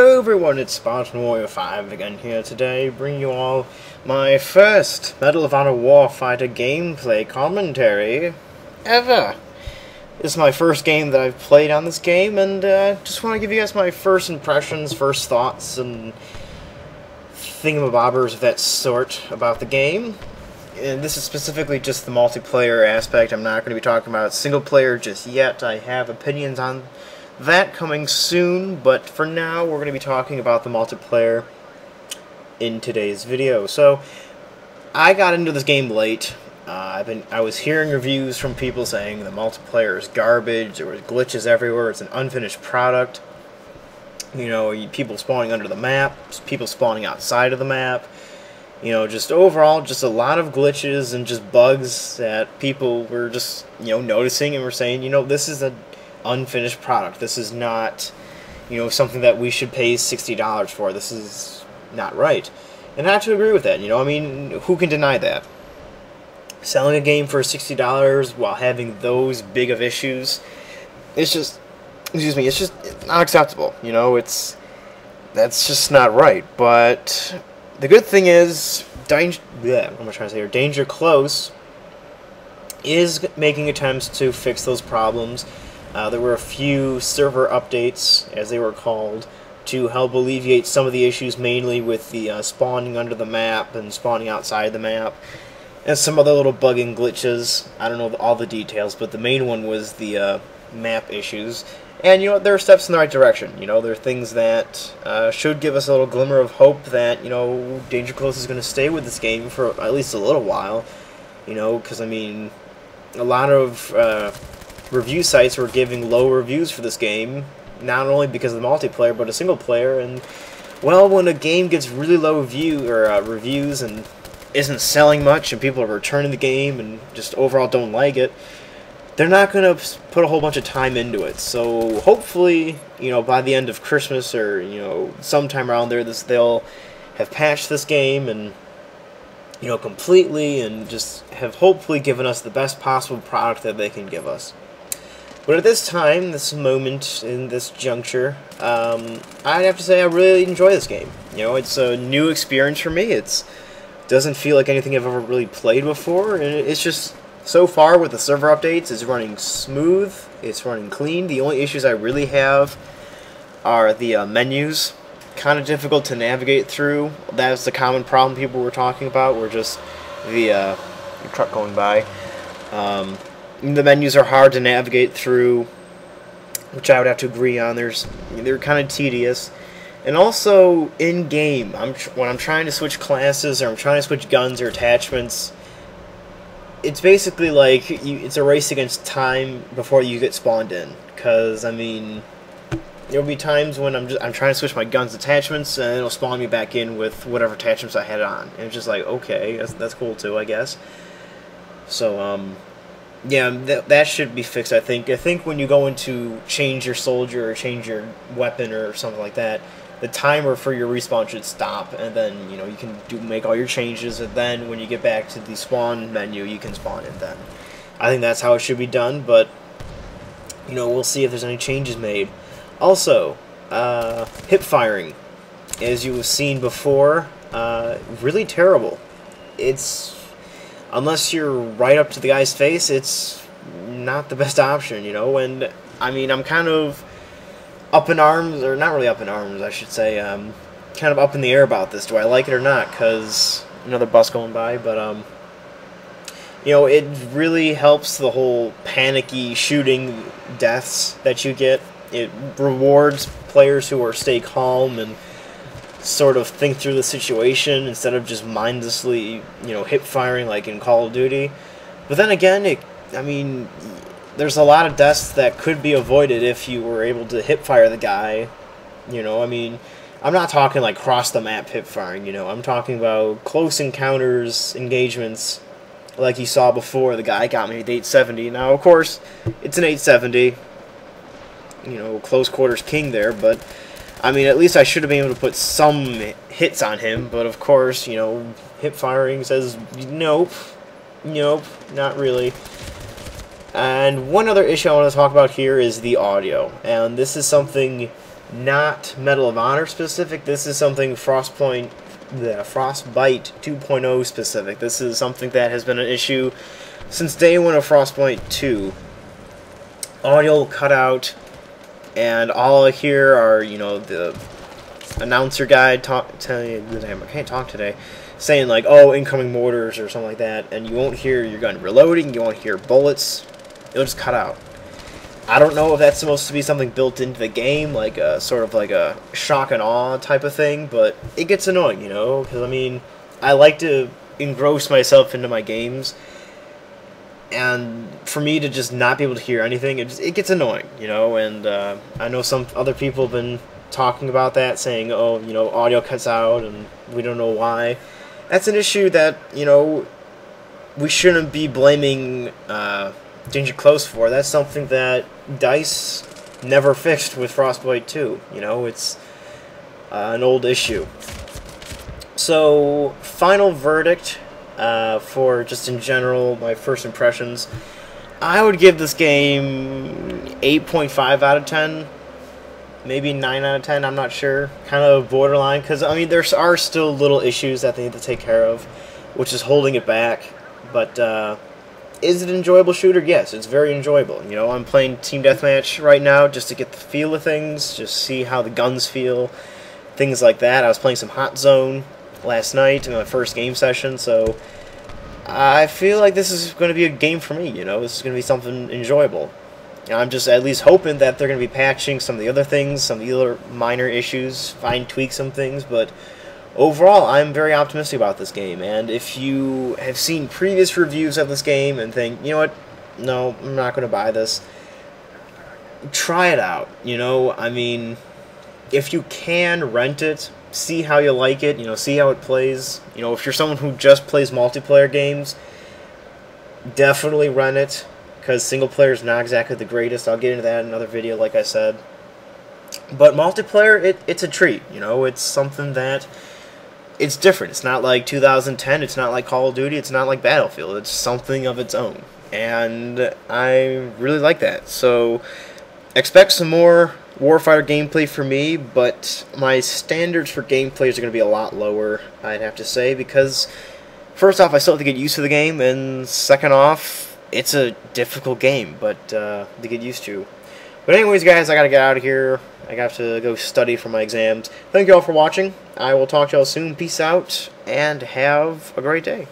Hello everyone, it's Spartan Warrior 5 again here today, bringing you all my first Medal of Honor Warfighter gameplay commentary ever. This is my first game that I've played on this game, and just want to give you guys my first impressions, first thoughts, and thingamabobbers of that sort about the game. And this is specifically just the multiplayer aspect. I'm not going to be talking about single player just yet. I have opinions on that coming soon, but for now we're going to be talking about the multiplayer in today's video. So I got into this game late. I was hearing reviews from people saying the multiplayer is garbage, there were glitches everywhere, it's an unfinished product. You know, people spawning under the map, people spawning outside of the map. You know, just overall, just a lot of glitches and just bugs that people were just, you know, noticing and were saying, you know, this is an unfinished product. This is not, you know, something that we should pay $60 for. This is not right. And I have to agree with that, you know, I mean, who can deny that? Selling a game for $60 while having those big of issues, it's just, excuse me, it's just not acceptable, you know, that's just not right. But the good thing is, Danger Close is making attempts to fix those problems. There were a few server updates, as they were called, to help alleviate some of the issues, mainly with the spawning under the map and spawning outside the map, and some other little bugging glitches. I don't know all the details, but the main one was the map issues. And, you know, there are steps in the right direction. You know, there are things that should give us a little glimmer of hope that, you know, Danger Close is going to stay with this game for at least a little while. You know, because, I mean, a lot of review sites were giving low reviews for this game, not only because of the multiplayer, but a single player. And, well, when a game gets really low reviews and isn't selling much, and people are returning the game and just overall don't like it, they're not going to put a whole bunch of time into it. So hopefully, you know, by the end of Christmas or, you know, sometime around there, they'll have patched this game and, you know, completely, and just have hopefully given us the best possible product that they can give us. But at this time, this moment, in this juncture, I'd have to say I really enjoy this game. You know, it's a new experience for me. It doesn't feel like anything I've ever really played before, and it's just, so far with the server updates, it's running smooth, it's running clean. The only issues I really have are the menus. Kind of difficult to navigate through. That's the common problem people were talking about, were just the truck going by. The menus are hard to navigate through, which I would have to agree on. They're kind of tedious. And also, in-game, when I'm trying to switch classes, or I'm trying to switch guns or attachments, it's basically like it's a race against time before you get spawned in. Because, I mean, there'll be times when I'm trying to switch my guns attachments, and it'll spawn me back in with whatever attachments I had on. And it's just like, okay, that's cool too, I guess. So, yeah, that should be fixed, I think. I think when you go into change your soldier or change your weapon or something like that, the timer for your respawn should stop, and then, you know, you can make all your changes, and then when you get back to the spawn menu, you can spawn in then. I think that's how it should be done, but, you know, we'll see if there's any changes made. Also, hip firing, as you have seen before, really terrible. It's, unless you're right up to the guy's face, it's not the best option, you know. And I mean, I'm kind of up in arms, or not really up in arms, I should say, kind of up in the air about this. Do I like it or not? Because another bus going by, but you know, it really helps the whole panicky shooting deaths that you get. It rewards players who stay calm and sort of think through the situation instead of just mindlessly, you know, hip firing like in Call of Duty. But then again, I mean, there's a lot of deaths that could be avoided if you were able to hip fire the guy. You know, I mean, I'm not talking like cross the map hip firing, you know, I'm talking about close encounters, engagements, like you saw before. The guy got me with 870. Now, of course, it's an 870, you know, close quarters king there, but I mean, at least I should have been able to put some hits on him. But of course, you know, hip firing says nope, not really. And one other issue I want to talk about here is the audio. And this is something not Medal of Honor specific. This is something Frostbite 2.0 specific. This is something that has been an issue since day one of Frostbite 2. Audio will cut out, and all I hear are, you know, the announcer guy telling you, I can't talk today, saying like, oh, incoming mortars or something like that, and you won't hear your gun reloading, you won't hear bullets. It'll just cut out. I don't know if that's supposed to be something built into the game, like a sort of like a shock and awe type of thing, but it gets annoying, you know, because I mean, I like to engross myself into my games, and for me to just not be able to hear anything, it gets annoying, you know. And I know some other people have been talking about that, saying, oh, you know, audio cuts out and we don't know why. That's an issue that, you know, we shouldn't be blaming Danger Close for. That's something that DICE never fixed with Frostbite 2. You know, it's an old issue. So, final verdict for just in general, my first impressions. I would give this game 8.5 out of 10. Maybe 9 out of 10, I'm not sure. Kind of borderline, because, I mean, there are still little issues that they need to take care of, which is holding it back. But, is it an enjoyable shooter? Yes, it's very enjoyable. You know, I'm playing Team Deathmatch right now just to get the feel of things, just see how the guns feel, things like that. I was playing some Hot Zone last night in my first game session, so I feel like this is going to be a game for me, you know. This is going to be something enjoyable. I'm just at least hoping that they're going to be patching some of the other things, some of the other minor issues, tweak some things, but overall, I'm very optimistic about this game. And if you have seen previous reviews of this game and think, you know what, no, I'm not going to buy this, try it out, you know. I mean, if you can, rent it, see how you like it, you know, see how it plays. You know, if you're someone who just plays multiplayer games, definitely rent it, because single player is not exactly the greatest. I'll get into that in another video, like I said. But multiplayer, it's a treat, you know. It's something that, it's different. It's not like 2010, it's not like Call of Duty, it's not like Battlefield. It's something of its own, and I really like that. So, expect some more Warfighter gameplay for me, but my standards for gameplay are going to be a lot lower, I'd have to say, because first off, I still have to get used to the game, and second off, it's a difficult game, but to get used to. But anyways, guys, I gotta get out of here. I got to go study for my exams. Thank you all for watching. I will talk to y'all soon. Peace out, and have a great day.